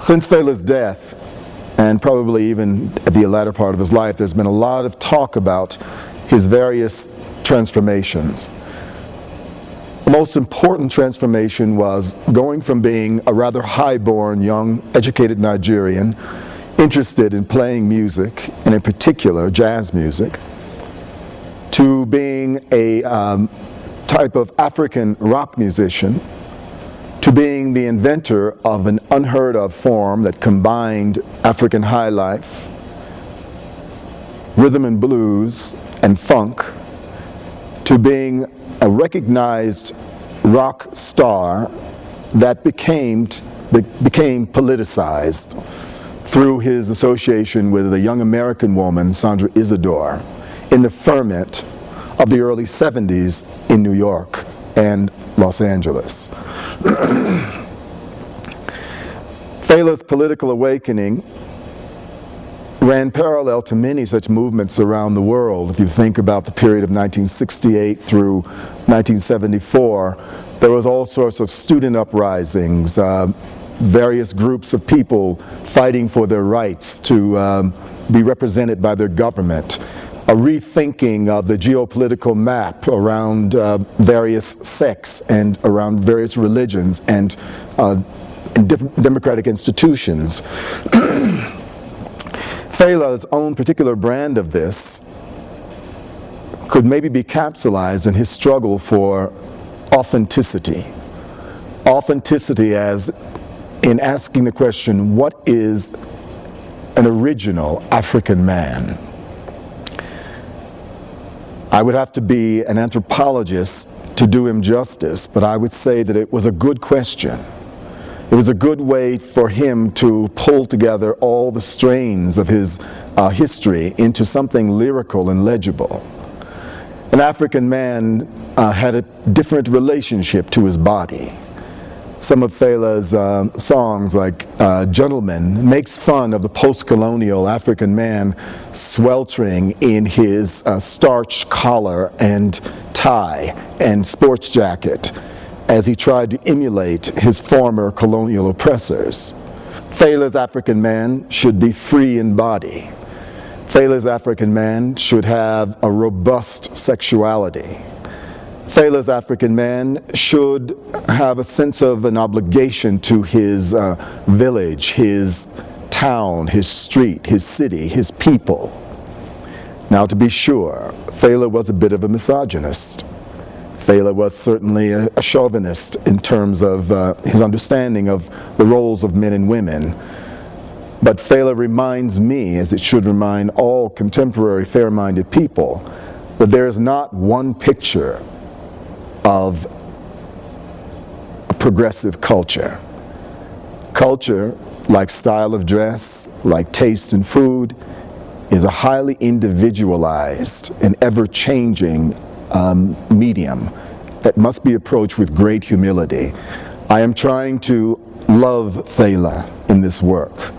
Since Fela's death, and probably even at the latter part of his life, there's been a lot of talk about his various transformations. The most important transformation was going from being a rather high-born, young, educated Nigerian, interested in playing music, and in particular jazz music, to being a type of African rock musician, to being the inventor of an unheard of form that combined African high life, rhythm and blues, and funk, to being a recognized rock star that became politicized through his association with a young American woman, Sandra Isidore, in the ferment of the early 70s in New York and Los Angeles. Fela's political awakening ran parallel to many such movements around the world. If you think about the period of 1968 through 1974, there was all sorts of student uprisings, various groups of people fighting for their rights to be represented by their government, a rethinking of the geopolitical map around various sects and around various religions and democratic institutions. Fela's own particular brand of this could maybe be capsulized in his struggle for authenticity. Authenticity as in asking the question, what is an original African man? I would have to be an anthropologist to do him justice, but I would say that it was a good question. It was a good way for him to pull together all the strains of his history into something lyrical and legible. An African man had a different relationship to his body. Some of Fela's songs, like Gentleman, makes fun of the post-colonial African man sweltering in his starched collar and tie and sports jacket as he tried to emulate his former colonial oppressors. Fela's African man should be free in body. Fela's African man should have a robust sexuality. Fela's African man should have a sense of an obligation to his village, his town, his street, his city, his people. Now, to be sure, Fela was a bit of a misogynist. Fela was certainly a chauvinist in terms of his understanding of the roles of men and women. But Fela reminds me, as it should remind all contemporary fair-minded people, that there is not one picture of a progressive culture. Culture, like style of dress, like taste in food, is a highly individualized and ever-changing medium that must be approached with great humility. I am trying to love Fela in this work.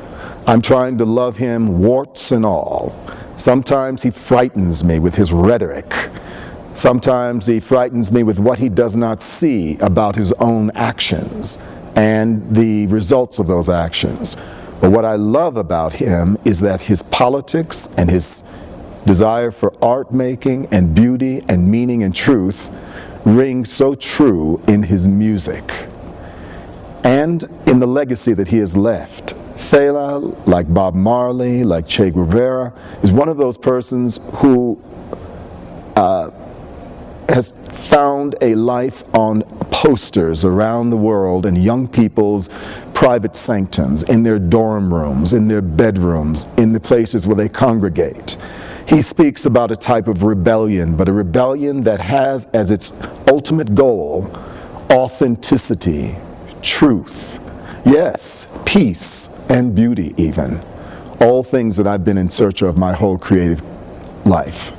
I'm trying to love him warts and all. Sometimes he frightens me with his rhetoric. Sometimes he frightens me with what he does not see about his own actions and the results of those actions. But what I love about him is that his politics and his desire for art making and beauty and meaning and truth ring so true in his music and in the legacy that he has left. Fela, like Bob Marley, like Che Guevara, is one of those persons who has found a life on posters around the world in young people's private sanctums, in their dorm rooms, in their bedrooms, in the places where they congregate. He speaks about a type of rebellion, but a rebellion that has as its ultimate goal authenticity, truth, yes, peace, and beauty even. All things that I've been in search of my whole creative life.